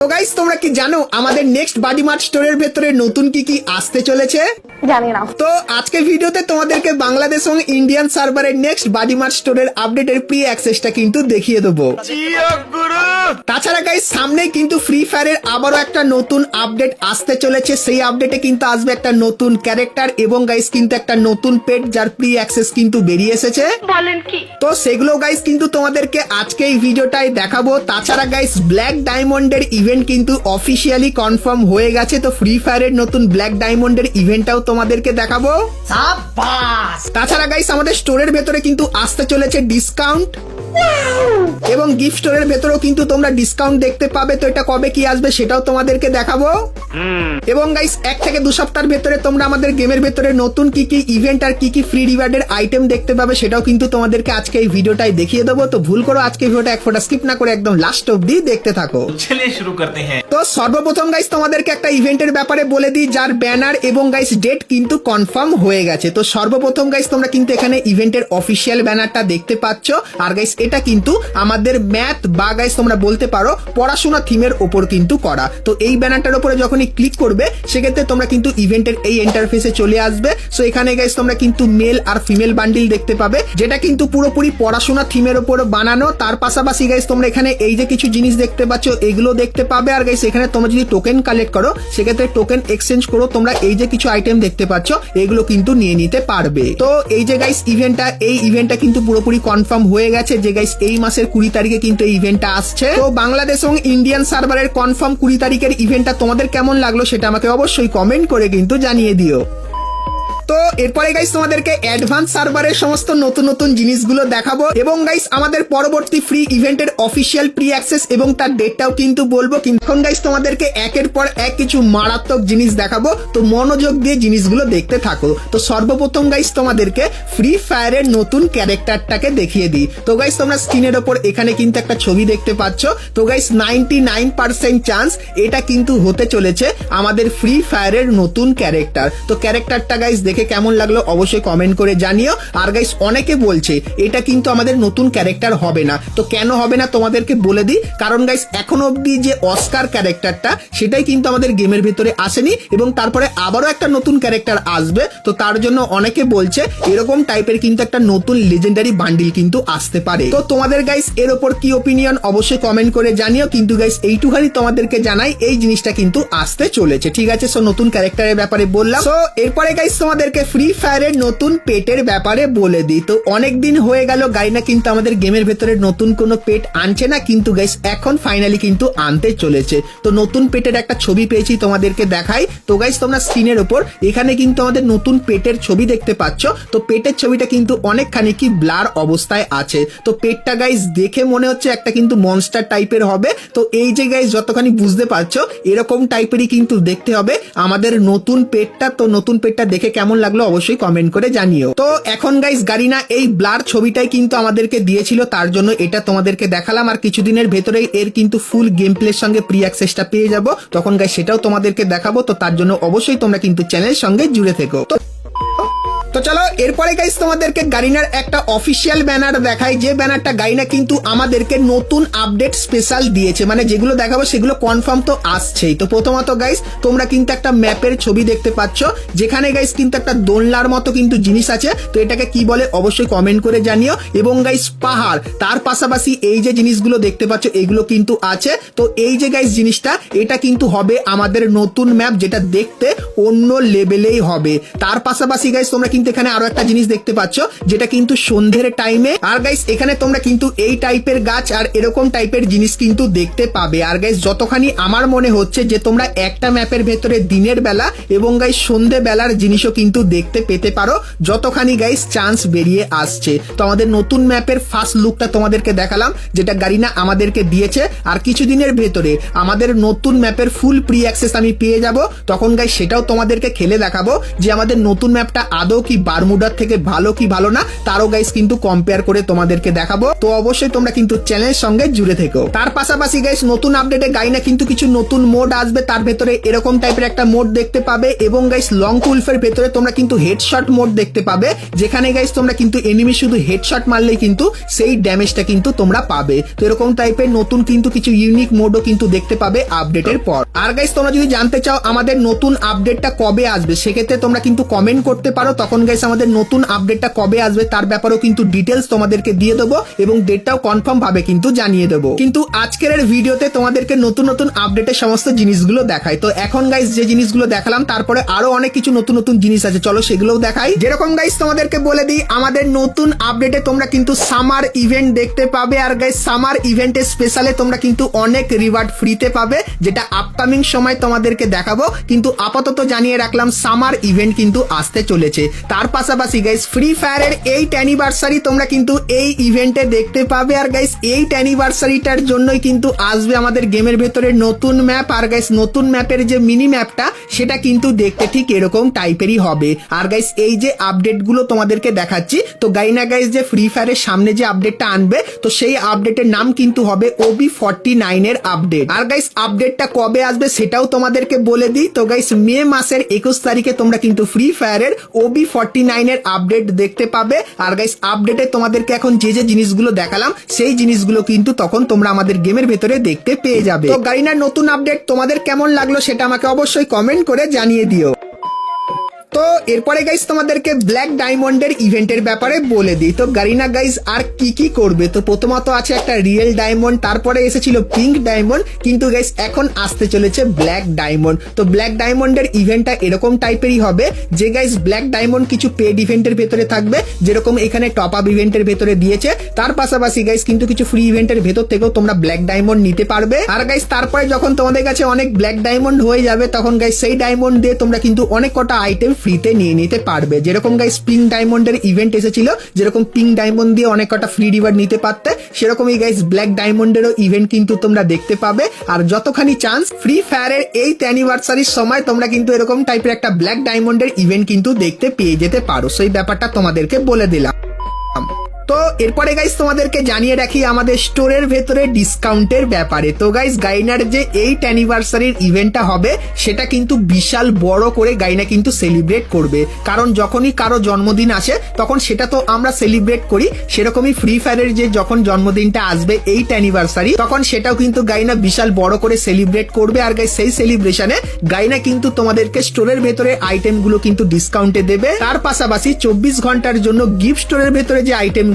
তো গাইস তোমরা কি জানো আমাদের নেক্সট বডি মার্ট স্টোরের ভেতরে নতুন কি কি আসতে চলেছে? জানি না। তো আজকের ভিডিওতে তোমাদেরকে বাংলাদেশ এবং ইন্ডিয়ান সার্ভারের নেক্সট বডি মার্ট স্টোরের আপডেটের প্রি অ্যাক্সেসটা কিন্তু দেখিয়ে দেবো। তাছাড়া গাইস সামনে কিন্তু ফ্রি ফায়ারের আবারও একটা নতুন আপডেট আসতে চলেছে। সেই আপডেটে কিন্তু আসবে একটা নতুন ক্যারেক্টার এবং গাইস কিন্তু একটা নতুন পেট যার প্রি অ্যাক্সেস কিন্তু বেরিয়ে এসেছে। বলেন কি? তো সেগুলো গাইস কিন্তু তোমাদেরকে আজকে এই ভিডিওটাই দেখাবো। তাছাড়া গাইস ব্ল্যাক ডায়মন্ডের ইভেন্ট কিন্তু অফিসিয়ালি কনফার্ম হয়ে গেছে। তো ফ্রি ফায়ারের নতুন ব্ল্যাক ডায়মন্ডের ইভেন্টটাও তোমাদেরকে দেখাবো। তাছাড়া গাইস আমাদের স্টোরের ভেতরে কিন্তু আসতে চলেছে ডিসকাউন্ট এবং গিফট স্টোরের ভেতরেও কিন্তু তোমরা ডিসকাউন্ট দেখতে পাবে। তো এটা কবে কি আসবে সেটাও তোমাদেরকে দেখাবো। এবং গাইস 1 থেকে 2 সপ্তাহের ভেতরে তোমরা আমাদের গেমের ভেতরে নতুন কি কি ইভেন্ট আর কি কি ফ্রি রিওয়ার্ডের আইটেম দেখতে পাবে সেটাও কিন্তু তোমাদেরকে আজকে এই ভিডিওটাই দেখিয়ে দেবো। তো ভুল করো আজকে ভিডিওটা এক ফোঁটা স্কিপ না করে একদম লাস্ট অবধি দেখতে থাকো। चलिए शुरू करते हैं। তো সর্বপ্রথম গাইস তোমাদেরকে একটা ইভেন্টের ব্যাপারে বলে দিই যার ব্যানার এবং গাইস ডেট কিন্তু কনফার্ম হয়ে গেছে। তো সর্বপ্রথম গাইস তোমরা কিন্তু এখানে ইভেন্টের অফিসিয়াল ব্যানারটা দেখতে পাচ্ছ। আর গাইস এটা কিন্তু আমাদের ম্যাথ বা গাইস তোমরা বলতে পারো পড়াশোনা থিমের ওপর কিন্তু করা। তো এই ব্যানারটার উপরে যখনই ক্লিক করবে সেক্ষেত্রে তোমরা কিন্তু ইভেন্টের এই ইন্টারফেসে চলে আসবে। সো এখানে গাইস তোমরা কিন্তু মেল আর ফিমেল বান্ডিল দেখতে পাবে যেটা কিন্তু পুরোপুরি পড়াশোনা থিমের উপর বানানো। তার পাশাপাশি গাইস তোমরা এখানে এই যে কিছু জিনিস দেখতে পাচ্ছ এগুলো দেখতে পাবে। আর গাইস এখানে তোমরা যদি টোকেন কালেক্ট করো সেক্ষেত্রে টোকেন এক্সচেঞ্জ করো তোমরা এই যে কিছু আইটেম দেখতে পাচ্ছ এগুলো কিন্তু নিয়ে নিতে পারবে। তো এই যে গাইস এই ইভেন্টটা কিন্তু পুরোপুরি কনফার্ম হয়ে গেছে যে গাইস এই মাসের 20 তারিখে কিন্তু এই ইভেন্টটা আসছে। তো বাংলাদেশ এবং ইন্ডিয়ান সার্ভারের কনফার্ম 20 তারিখের ইভেন্টটা তোমাদের কেমন লাগলো সেটা আমাকে অবশ্যই কমেন্ট করে কিন্তু জানিয়ে দিও। তো এরপরে গাইস তোমাদেরকে অ্যাডভান্স সার্ভারের সমস্ত নতুন নতুন জিনিসগুলো দেখাবো এবং গাইস আমাদের পরবর্তী ফ্রি ইভেন্টের অফিসিয়াল প্রি অ্যাক্সেস এবং তার ডেটটাও কিন্তু বলবো। কিন্তু এখন গাইস তোমাদেরকে একের পর এক কিছু মারাত্মক জিনিস দেখাবো। তো মনোযোগ দিয়ে জিনিসগুলো দেখতে থাকো। তো সর্বপ্রথম গাইস তোমাদেরকে ফ্রি ফায়ারের নতুন ক্যারেক্টারটাকে দেখিয়ে দিই। তো গাইস তোমরা স্ক্রিনের ওপর এখানে কিন্তু একটা ছবি দেখতে পাচ্ছ। তো গাইস 99% চান্স এটা কিন্তু হতে চলেছে আমাদের ফ্রি ফায়ারের নতুন ক্যারেক্টার। তো ক্যারেক্টারটা গাইস দেখে কেমন লাগলো অবশ্যই কমেন্ট করে জানিও। আর গাইস অনেকে বলছে এটা কিন্তু আমাদের নতুন ক্যারেক্টার হবে না। তো কেন হবে না তোমাদেরকে বলে দিই। কারণ গাইস এখনো অব্দি যে অস্কার ক্যারেক্টারটা সেটাই কিন্তু আমাদের গেমের ভিতরে আসেনি এবং তারপরে আবারও একটা নতুন ক্যারেক্টার আসবে। তো তার জন্য অনেকে বলছে এরকম টাইপের কিন্তু একটা নতুন লেজেন্ডারি বান্ডিল কিন্তু আসতে পারে। তো তোমাদের গাইস এর ওপর কি ওপিনিয়ন অবশ্যই কমেন্ট করে জানিও। কিন্তু গাইস এইটুখানি তোমাদেরকে জানাই এই জিনিসটা কিন্তু আসতে চলেছে। ঠিক আছে, সো নতুন ক্যারেক্টারের ব্যাপারে বললাম। সো এরপরে গাইস তোমাদেরকে ফ্রি ফায়ারের নতুন পেটের ব্যাপারে বলে দিই। তো অনেকদিন হয়ে গেল গাইনা কিন্তু আমাদের গেমের ভেতরে নতুন কোনো পেট আনছে না, কিন্তু গাইস এখন ফাইনালি কিন্তু আনতে চলেছে। তো নতুন পেটের একটা ছবি পেয়েছি তোমাদেরকে দেখাই। তো গাইস তোমরা স্ক্রিনের ওপর এখানে কিন্তু আমাদের নতুন পেটের ছবি দেখতে পাচ্ছ। তো পেটের ছবিটা কিন্তু অনেকখানি কি ব্লার অবস্থায় আছে। তো পেটটা গাইস দেখে মনে হচ্ছে একটা কিন্তু মনস্টার টাইপের হবে। তো এই যে গাইস যতখানি বুঝতে পারছো এরকম টাইপেরই কিন্তু দেখতে হবে আমাদের নতুন পেটটা। তো নতুন পেটটা দেখে কেমন লাগলো অবশ্যই কমেন্ট করে জানিও। তো এখন গাইস গারিনা এই ব্লার ছবিটাই কিন্তু আমাদেরকে দিয়েছিল, তার জন্য এটা তোমাদেরকে দেখালাম। আর কিছুদিনের ভেতরেই এর কিন্তু ফুল গেম প্লের সঙ্গে প্রি অ্যাক্সেসটা পেয়ে যাব, তখন গাইস সেটাও তোমাদেরকে দেখাবো। তো তার জন্য অবশ্যই তোমরা কিন্তু চ্যানেলের সঙ্গে জুড়ে থেকো। তো চলো এরপরে গাইস তোমাদেরকে গারিনার একটা অফিসিয়াল ব্যানার দেখাই, যে ব্যানারটা গারিনা কিন্তু আমাদেরকে নতুন আপডেট স্পেশাল দিয়েছে। মানে যেগুলো দেখাবো সেগুলো কনফার্ম তো আসছেই। তো প্রথমত গাইস তোমরা কিন্তু একটা ম্যাপের ছবি দেখতে পাচ্ছ যেখানে গাইস কিন্তু একটা দোলনার মতো কিন্তু জিনিস আছে। তো এটাকে কি বলে অবশ্যই কমেন্ট করে জানিও। এবং গাইস পাহাড়, তার পাশাপাশি এই যে জিনিসগুলো দেখতে পাচ্ছ এগুলো কিন্তু আছে। তো এই যে গাইস জিনিসটা এটা কিন্তু হবে আমাদের নতুন ম্যাপ যেটা দেখতে অন্য লেভেলেই হবে। তার পাশাপাশি গাইস তোমরা কিন্তু এখানে আরো একটা জিনিস দেখতে পাচ্ছ যেটা কিন্তু সন্ধ্যের টাইমে। আর গাইস এখানে তোমরা কিন্তু এই টাইপের গাছ আর এরকম টাইপের জিনিস কিন্তু দেখতে পাবে। আর গাইস যতখানি আমার মনে হচ্ছে যে তোমরা একটা ম্যাপের ভেতরে দিনের বেলা এবং গাইস সন্ধ্যে বেলার জিনিসও কিন্তু দেখতে পেতে পারো যতখানি গাইস চান্স বেরিয়ে আসছে। তো আমাদের নতুন ম্যাপের ফার্স্ট লুকটা তোমাদেরকে দেখালাম যেটা গারিনা আমাদেরকে দিয়েছে। আর কিছুদিনের ভেতরে আমাদের নতুন ম্যাপের ফুল প্রি অ্যাক্সেস আমি পেয়ে যাব, তখন গাইস সেটাও তোমাদেরকে খেলে দেখাবো যে আমাদের নতুন ম্যাপটা আদৌ কি বারমুডার থেকে ভালো কি ভালো না তারও গাইস কিন্তু কম্পেয়ার করে তোমাদেরকে দেখাবো। তো অবশ্যই তোমরা কিন্তু চ্যানেলের সঙ্গে জুড়ে থেকো। তার পাশাপাশি গাইস নতুন আপডেটে গাইনা কিন্তু কিছু নতুন মোড আসবে, তার ভেতরে এরকম টাইপের একটা মোড দেখতে পাবে এবং গাইস লং উলফের ভেতরে তোমরা কিন্তু হেডশট মোড দেখতে পাবে, যেখানে গাইস তোমরা কিন্তু এনিমি শুধু হেডশট মারলেই কিন্তু সেই ড্যামেজটা কিন্তু তোমরা পাবে। তো এরকম টাইপের নতুন কিন্তু কিছু ইউনিক মোডও কিন্তু দেখতে পাবে আপডেটের পর। আর গাইস তোমরা যদি জানতে চাও আমাদের নতুন আপডেটটা কবে আসবে সেক্ষেত্রে তোমরা কিন্তু কমেন্ট করতে পারো, তখন গাইস আমাদের নতুন আপডেটটা কবে আসবে তার ব্যাপারেও কিন্তু ডিটেলস তোমাদেরকে দিয়ে দেবো এবং ডেটটাও কনফার্ম ভাবে কিন্তু জানিয়ে দেবো। কিন্তু আজকের ভিডিওতে তোমাদেরকে নতুন নতুন আপডেটের সমস্ত জিনিসগুলো দেখাই। তো এখন গাইস যে জিনিসগুলো দেখালাম তারপরে আরো অনেক কিছু নতুন নতুন জিনিস আছে, চলো সেগুলোও দেখাই। যেরকম গাইস তোমাদেরকে বলে দিই আমাদের নতুন আপডেটে তোমরা কিন্তু সামার ইভেন্ট দেখতে পাবে, আর গাইস সামার ইভেন্টে স্পেশালে তোমরা কিন্তু অনেক রিওয়ার্ড ফ্রিতে পাবে, যেটা আপকামিং সময় তোমাদেরকে দেখাবো। কিন্তু আপাতত জানিয়ে রাখলাম সামার ইভেন্ট কিন্তু আসতে চলেছে। তার পাশাপাশি গাইস ফ্রি ফায়ারের 8 অ্যানিভার্সারি তোমরা কিন্তু এই ইভেন্টে দেখতে পাবে, আর গাইস 8 অ্যানিভার্সারিটার জন্যই কিন্তু আসবে আমাদের গেমের ভেতরে নতুন ম্যাপ। আর গাইস নতুন ম্যাপের যে মিনি ম্যাপটা সেটা কিন্তু দেখতে ঠিক এরকম টাইপেরই হবে। আর গাইস এই যে আপডেট গুলো তোমাদেরকে দেখাচ্ছি, তো গাইনা গাইস যে ফ্রি ফায়ারের সামনে যে আপডেটটা আনবে তো সেই আপডেটের নাম কিন্তু হবে OB49 এর আপডেট। আর গাইস আপডেটটা কবে আসবে সেটাও তোমাদেরকে বলে দিই। তো গাইস মে মাসের 21 তারিখে তোমরা কিন্তু ফ্রি ফায়ারের OB49 এর আপডেট দেখতে পাবে। আর গাইস আপডেটে তোমাদেরকে এখন যে যে জিনিসগুলো দেখালাম সেই জিনিসগুলো কিন্তু তখন তোমরা আমাদের গেমের ভেতরে দেখতে পেয়ে যাবে। তো গাইনার নতুন আপডেট তোমাদের কেমন লাগলো সেটা আমাকে অবশ্যই কমেন্ট করে জানিয়ে দিও। তো এরপরে গাইস তোমাদেরকে ব্ল্যাক ডায়মন্ডের ইভেন্টের ব্যাপারে বলে দিই। তো গারিনা গাইস আর কি কি করবে, তো প্রথমত আছে একটা রিয়েল ডায়মন্ড, তারপরে এসেছিল পিঙ্ক ডায়মন্ড, কিন্তু গাইস এখন আসতে চলেছে ব্ল্যাক ডায়মন্ড। তো ব্ল্যাক ডায়মন্ডের ইভেন্টটা এরকম টাইপেরই হবে যে গাইস ব্ল্যাক ডায়মন্ড কিছু পেড ইভেন্টের ভেতরে থাকবে, যেরকম এখানে টপ আপ ইভেন্টের ভেতরে দিয়েছে। তার পাশাপাশি গাইস কিন্তু কিছু ফ্রি ইভেন্টের ভেতর থেকেও তোমরা ব্ল্যাক ডায়মন্ড নিতে পারবে। আর গাইস তারপরে যখন তোমাদের কাছে অনেক ব্ল্যাক ডায়মন্ড হয়ে যাবে তখন গাইস সেই ডায়মন্ড দিয়ে তোমরা কিন্তু অনেক কটা আইটেম ফ্রিতে নিয়ে নিতে পারবে। যেরকম গাইস পিঙ্ক ডায়মন্ডের ইভেন্ট এসেছিল, যেরকম পিঙ্ক ডায়মন্ড দিয়ে অনেক কটা ফ্রি রিওয়ার্ড নিতে পারতে, সেরকমই গাইস ব্ল্যাক ডায়মন্ডেরও ইভেন্ট কিন্তু তোমরা দেখতে পাবে। আর যতখানি চান্স ফ্রি ফায়ারের 8th অ্যানিভার্সারির সময় তোমরা কিন্তু এরকম টাইপের একটা ব্ল্যাক ডায়মন্ডের ইভেন্ট কিন্তু দেখতে পেয়ে যেতে পারো। সেই ব্যাপারটা তোমাদেরকে বলে দিলাম। তো এরপরে গাইস তোমাদেরকে জানিয়ে রাখি আমাদের স্টোরের ভেতরে ডিসকাউন্টের ব্যাপারে। তো গাইস গাইনার যে 8th অ্যানিভার্সারির ইভেন্টটা হবে সেটা কিন্তু বিশাল বড় করে গাইনা কিন্তু সেলিব্রেট করবে, কারণ যখনই কারো জন্মদিন আসে তখন সেটা তো আমরা সেলিব্রেট করি, সেরকমই ফ্রি ফায়ারের যে যখন জন্মদিনটা আসবে 8th অ্যানিভার্সারি তখন সেটাও কিন্তু গাইনা বিশাল বড় করে সেলিব্রেট করবে। আর গাইস সেই সেলিব্রেশনে গাইনা কিন্তু তোমাদেরকে স্টোরের ভেতরে আইটেম গুলো কিন্তু ডিসকাউন্টে দেবে। তার পাশাপাশি 24 ঘন্টার জন্য গিফট স্টোরের ভেতরে যে আইটেম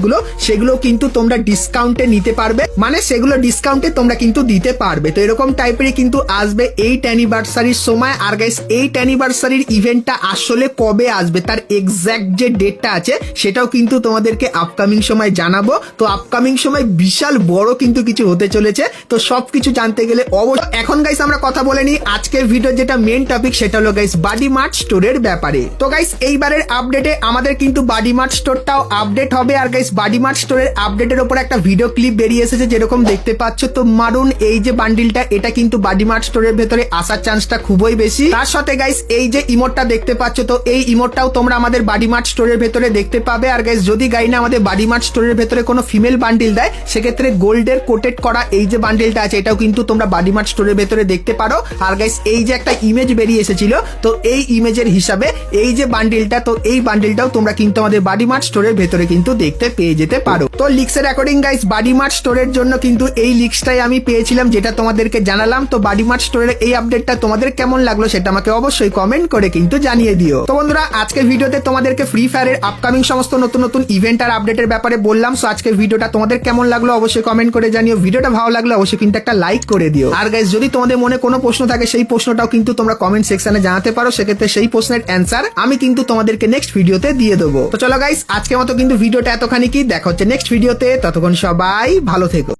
সেগুলো কিন্তু তোমরা ডিসকাউন্টে নিতে পারবে, মানে সেগুলো ডিসকাউন্টে তোমরা কিন্তু দিতে পারবে। তো এরকম টাইপেরই কিন্তু আসবে 8th অ্যানিভার্সারির সময়। আর গাইস 8th অ্যানিভার্সারির ইভেন্টটা আসলে কবে আসবে তার এক্সাক্ট যে ডেটটা আছে সেটাও কিন্তু তোমাদেরকে আপকামিং সময় জানাবো। তো আপকামিং সময় বিশাল বড় কিন্তু কিছু হতে চলেছে, তো সবকিছু জানতে গেলে অবশ্যই এখন গাইস আমরা কথা বলে নিই আজকের ভিডিওর যেটা মেন টপিক সেটা হলো গাইস বাডি মার্ট স্টোরের ব্যাপারে। তো গাইস এইবারের আপডেটে আমাদের কিন্তু বাডি মার্ট স্টোরটাও আপডেট হবে। আর গাইস বাডি মার্ট স্টোরের আপডেটের উপর একটা ভিডিও ক্লিপ বেরিয়ে এসেছে যেরকম দেখতে পাচ্ছ। তো মারুন এই যে বান্ডিলটা এটা কিন্তু বাডি মার্ট স্টোরের ভেতরে আসার চান্সটা খুবই বেশি। তার সাথে গাইস এই যে ইমোটটা দেখতে পাচ্ছ, তো এই ইমোটটাও তোমরা আমাদের বাডি মার্ট স্টোরের ভেতরে দেখতে পাবে। আর গাইস যদি গাইনা আমাদের বাডি মার্ট স্টোরের ভেতরে কোনো ফিমেল বান্ডিল দেয় সেক্ষেত্রে গোল্ডের কোটেড করা এই যে বান্ডিলটা আছে এটাও কিন্তু তোমরা বাডি মার্ট স্টোরের ভেতরে দেখতে পারো। আর গাইস এই যে একটা ইমেজ বেরিয়ে এসেছিল, তো এই ইমেজের হিসাবে এই যে বান্ডিলটা, তো এই বান্ডিলটাও তোমরা কিন্তু আমাদের বাডি মার্ট স্টোরের ভেতরে কিন্তু দেখতে পেয়ে যেতে পারো। তো লিক্সের অ্যাকর্ডিং গাইস বাডি মার্ট স্টোরের জন্য কিন্তু এই লিক্সটাই আমি পেয়েছিলাম যেটা তোমাদেরকে জানালাম। তো বাডি মার্ট স্টোরের এই আপডেটটা তোমাদের কেমন লাগলো সেটা আমাকে অবশ্যই কমেন্ট করে কিন্তু জানিয়ে দিও। তো বন্ধুরা আজকের ভিডিওতে তোমাদেরকে ফ্রি ফায়ারের আপকামিং সমস্ত নতুন নতুন ইভেন্ট আর আপডেটের ব্যাপারে বললাম। সো আজকের ভিডিওটা তোমাদের কেমন লাগলো অবশ্যই কমেন্ট করে জানিও। ভিডিওটা ভালো লাগলে অবশ্যই কিন্তু একটা লাইক করে দিও। আর গাইস যদি তোমাদের মনে কোনো প্রশ্ন থাকে সেই প্রশ্নটাও কিন্তু তোমরা কমেন্ট সেকশনে জানাতে পারো, সেক্ষেত্রে সেই প্রশ্নের অ্যান্সার আমি কিন্তু তোমাদেরকে নেক্সট ভিডিওতে দিয়ে দেবো। তো চলো গাইস আজকের মতো কিন্তু ভিডিওটা এতখানি কি, দেখা হচ্ছে নেক্সট ভিডিওতে। ততক্ষণ সবাই ভালো থেকো।